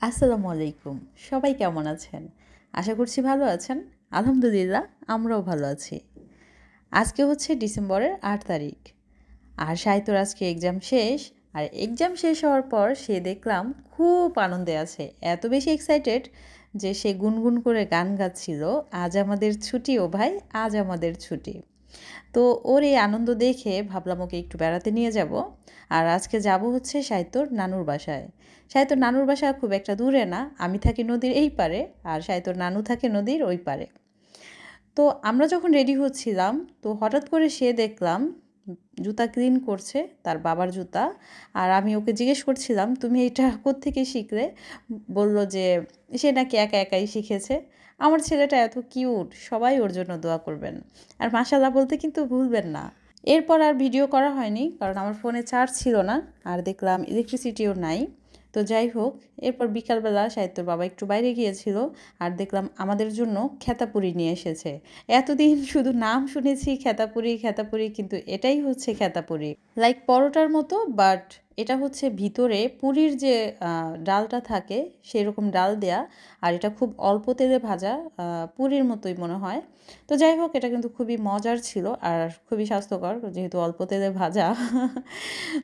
আসসালামু আলাইকুম। সবাই কেমন আছেন? আশা করছি ভালো আছেন। আলহামদুলিল্লাহ আমরাও ভালো আছি। আজকে হচ্ছে ডিসেম্বরের ৮ তারিখ। আর সাহিত্যর আজকে এক্সাম শেষ। আর এক্সাম শেষ হওয়ার পর সে দেখলাম খুব আনন্দে আছে। এত বেশি এক্সাইটেড যে সে গুনগুন করে গান গাচ্ছিল, আজ আমাদের ছুটি ও ভাই, আজ আমাদের ছুটি। তো ওর এই আনন্দ দেখে ভাবলাম ওকে একটু বেড়াতে নিয়ে যাব। আর আজকে যাব হচ্ছে সাহিত্যর নানুর বাসায়। সাহিত্যর নানুর বাসা খুব একটা দূরে না, আমি থাকি নদীর এই পারে আর সাহিত্যর নানু থাকে নদীর ওই পারে। তো আমরা যখন রেডি হচ্ছিলাম তো হঠাৎ করে সে দেখলাম জুতা ক্লিন করছে, তার বাবার জুতা। আর আমি ওকে জিজ্ঞেস করছিলাম তুমি এটা কোত্থেকে শিখলে? বলল যে সে নাকি একা একাই শিখেছে। আমার ছেলেটা এত কিউট, সবাই ওর জন্য দোয়া করবেন। আর মাশাআল্লাহ বলতে কিন্তু ভুলবেন না। এরপর আর ভিডিও করা হয়নি, কারণ আমার ফোনে চার্জ ছিল না, আর দেখলাম ইলেকট্রিসিটিও নাই। তো যাই হোক, এরপর বিকালবেলা সাহিত্যর বাবা একটু বাইরে গিয়েছিল, আর দেখলাম আমাদের জন্য খেতাপুরি নিয়ে এসেছে। এতদিন শুধু নাম শুনেছি খেতাপুরি খেতাপুরি, কিন্তু এটাই হচ্ছে খেতাপুরি, লাইক পরোটার মতো, বাট এটা হচ্ছে ভিতরে পুরীর যে ডালটা থাকে সেরকম ডাল দেয়া। আর এটা খুব অল্প তেলে ভাজা, পুরীর মতোই মনে হয়। তো যাই হোক, এটা কিন্তু খুবই মজার ছিল আর খুবই স্বাস্থ্যকর, যেহেতু অল্প তেলে ভাজা।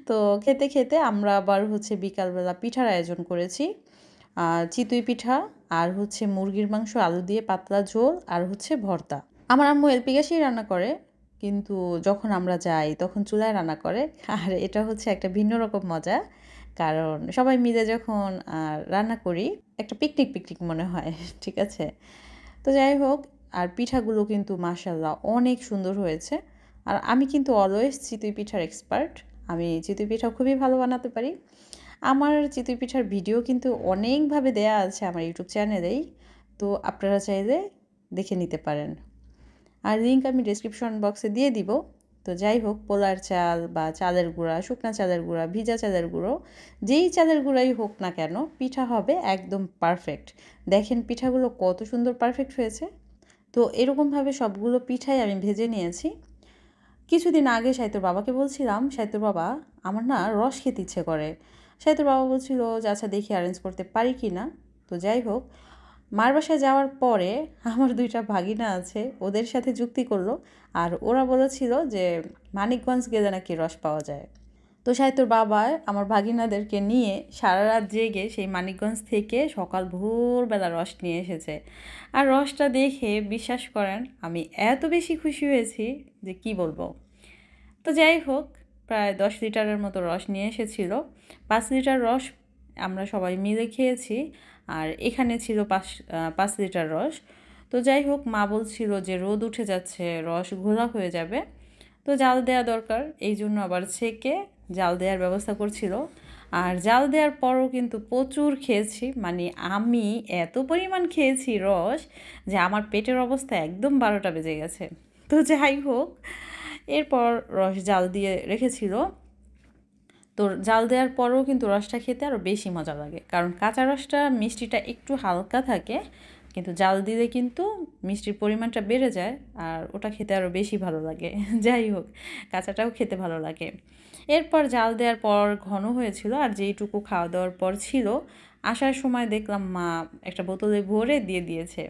তো খেতে খেতে আমরা আবার হচ্ছে বিকালবেলা পিঠার আয়োজন করেছি। চিতই পিঠা, আর হচ্ছে মুরগির মাংস আলু দিয়ে পাতলা ঝোল, আর হচ্ছে ভর্তা। আমার আম্মু এলপি গ্যাসেই রান্না করে, কিন্তু যখন আমরা যাই তখন চুলায় রান্না করে। আর এটা হচ্ছে একটা ভিন্ন রকম মজা, কারণ সবাই মিলে যখন রান্না করি একটা পিকনিক পিকনিক মনে হয়। ঠিক আছে, তো যাই হোক, আর পিঠাগুলো কিন্তু মাশাআল্লাহ অনেক সুন্দর হয়েছে। আর আমি কিন্তু অলওয়েজ চিতই পিঠার এক্সপার্ট, আমি চিতই পিঠা খুবই ভালো বানাতে পারি। আমার চিতই পিঠার ভিডিও কিন্তু অনেকভাবে দেয়া আছে আমার ইউটিউব চ্যানেলেই, তো আপনারা চাইলে দেখে নিতে পারেন। আর লিঙ্ক আমি ডেসক্রিপশন বক্সে দিয়ে দিব। তো যাই হোক, পোলার চাল বা চালের গুঁড়া, শুকনা চালের গুঁড়া, ভিজা চালের গুঁড়ো, যেই চালের গুঁড়াই হোক না কেন, পিঠা হবে একদম পারফেক্ট। দেখেন পিঠাগুলো কত সুন্দর পারফেক্ট হয়েছে। তো এরকমভাবে সবগুলো পিঠাই আমি ভেজে নিয়েছি। কিছুদিন আগে সাহিত্যর বাবাকে বলছিলাম, সাহিত্যর বাবা আমার না রস খেতে ইচ্ছে করে। সাহিত্যর বাবা বলছিল যে আচ্ছা দেখি অ্যারেঞ্জ করতে পারি কি না। তো যাই হোক, মার বাসায় যাওয়ার পরে আমার দুইটা ভাগিনা আছে, ওদের সাথে যুক্তি করলো। আর ওরা বলেছিল যে মানিকগঞ্জ গেলে নাকি রস পাওয়া যায়। তো সাহিত্যর বাবা আমার ভাগিনাদেরকে নিয়ে সারা রাত জেগে সেই মানিকগঞ্জ থেকে সকাল ভোরবেলা রস নিয়ে এসেছে। আর রসটা দেখে বিশ্বাস করেন আমি এত বেশি খুশি হয়েছি যে কি বলবো। তো যাই হোক, প্রায় 10 লিটারের মতো রস নিয়ে এসেছিল। 5 লিটার রস আমরা সবাই মিলে খেয়েছি, আর এখানে ছিল 5 লিটার রস। তো যাই হোক, মা বলছিল যে রোদ উঠে যাচ্ছে, রস ঘোলা হয়ে যাবে, তো জাল দেওয়া দরকার, এই জন্য আবার ছেঁকে জাল দেওয়ার ব্যবস্থা করছিল। আর জাল দেওয়ার পরও কিন্তু প্রচুর খেয়েছি, মানে আমি এত পরিমাণ খেয়েছি রস যে আমার পেটের অবস্থা একদম 12টা বেজে গেছে। তো যাই হোক, এরপর রস জাল দিয়ে রেখেছিল। তো জাল দেওয়ার পরেও কিন্তু রসটা খেতে আরও বেশি মজা লাগে, কারণ কাঁচা রসটা মিষ্টিটা একটু হালকা থাকে, কিন্তু জাল দিলে কিন্তু মিষ্টির পরিমাণটা বেড়ে যায়, আর ওটা খেতে আরও বেশি ভালো লাগে। যাই হোক, কাঁচাটাও খেতে ভালো লাগে। এরপর জাল দেওয়ার পর ঘন হয়েছিল, আর যেইটুকু খাওয়া দাওয়ার পর ছিল, আসার সময় দেখলাম মা একটা বোতলে ভরে দিয়ে দিয়েছে।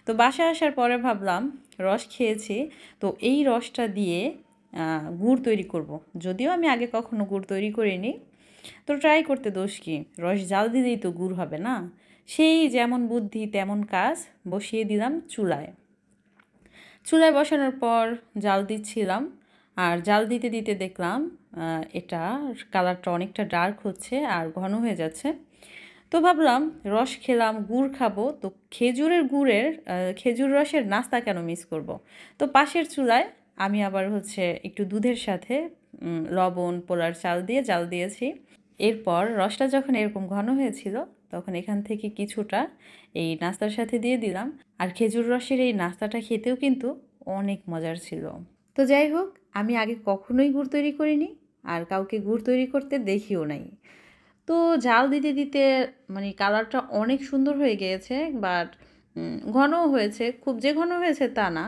তো বাসায় আসার পরে ভাবলাম রস খেয়েছি, তো এই রসটা দিয়ে গুড় তৈরি করব। যদিও আমি আগে কখনো গুড় তৈরি করিনি, তো ট্রাই করতে দোষ কি, রস জাল দিলেই তো গুড় হবে না। সেই যেমন বুদ্ধি তেমন কাজ, বসিয়ে দিলাম চুলায়। চুলায় বসানোর পর জাল দিচ্ছিলাম, আর জাল দিতে দিতে দেখলাম এটা কালারটা অনেকটা ডার্ক হচ্ছে আর ঘন হয়ে যাচ্ছে। তো ভাবলাম রস খেলাম, গুড় খাবো, তো খেজুর রসের নাস্তা কেন মিস করব। তো পাশের চুলায় আমি আবার হচ্ছে একটু দুধের সাথে লবণ, পোলার চাল দিয়ে জাল দিয়েছি। এরপর রসটা যখন এরকম ঘন হয়েছিল, তখন এখান থেকে কিছুটা এই নাস্তার সাথে দিয়ে দিলাম। আর খেজুর রসের এই নাস্তাটা খেতেও কিন্তু অনেক মজার ছিল। তো যাই হোক, আমি আগে কখনোই গুড় তৈরি করিনি, আর কাউকে গুড় তৈরি করতে দেখিও নাই। তো জাল দিতে দিতে মানে কালারটা অনেক সুন্দর হয়ে গিয়েছে, বাট ঘনও হয়েছে, খুব যে ঘন হয়েছে তা না।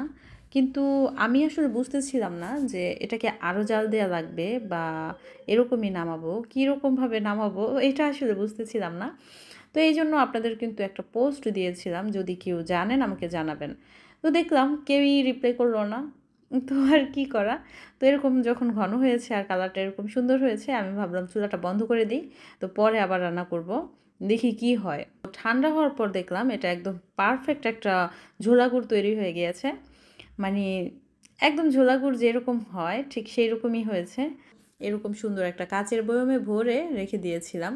কিন্তু আমি আসলে বুঝতেছিলাম না যে এটাকে আরও জাল দেওয়া লাগবে বা এরকমই নামাবো, কীরকমভাবে নামাবো, এটা আসলে বুঝতেছিলাম না। তো এই জন্য আপনাদের কিন্তু একটা পোস্ট দিয়েছিলাম, যদি কেউ জানেন আমাকে জানাবেন। তো দেখলাম কেউই রিপ্লাই করলো না। তো আর কি করা। তো এরকম যখন ঘন হয়েছে আর কালারটা এরকম সুন্দর হয়েছে, আমি ভাবলাম চুলাটা বন্ধ করে দিই, তো পরে আবার রান্না করব, দেখি কি হয়। ঠান্ডা হওয়ার পর দেখলাম এটা একদম পারফেক্ট একটা ঝোলা গুড় তৈরি হয়ে গিয়েছে। মানে একদম ঝোলা গুড় যেরকম হয় ঠিক সেই রকমই হয়েছে। এরকম সুন্দর একটা কাচের বয়মে ভরে রেখে দিয়েছিলাম।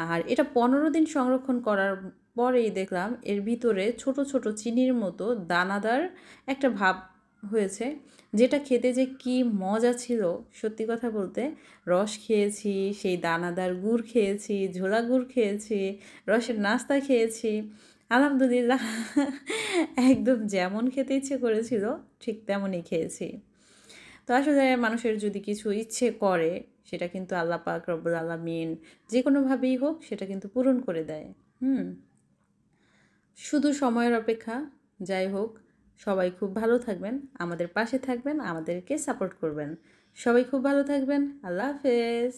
আর এটা 15 দিন সংরক্ষণ করার পরেই দেখলাম এর ভিতরে ছোট ছোট চিনির মতো দানাদার একটা ভাব হয়েছে, যেটা খেতে যে কি মজা ছিল। সত্যি কথা বলতে, রস খেয়েছি, সেই দানাদার গুড় খেয়েছি, ঝোলা গুড় খেয়েছি, রসের নাস্তা খেয়েছি। আলহামদুলিল্লাহ, একদম যেমন খেতে ইচ্ছে করেছিল ঠিক তেমনই খেয়েছি। তো আসলে মানুষের যদি কিছু ইচ্ছে করে, সেটা কিন্তু আল্লাহ পাক রব্বুল আলামিন যে কোনোভাবেই হোক সেটা কিন্তু পূরণ করে দেয়। শুধু সময়ের অপেক্ষা। যাই হোক, সবাই খুব ভালো থাকবেন, আমাদের পাশে থাকবেন, আমাদেরকে সাপোর্ট করবেন। সবাই খুব ভালো থাকবেন। আল্লাহ হাফেজ।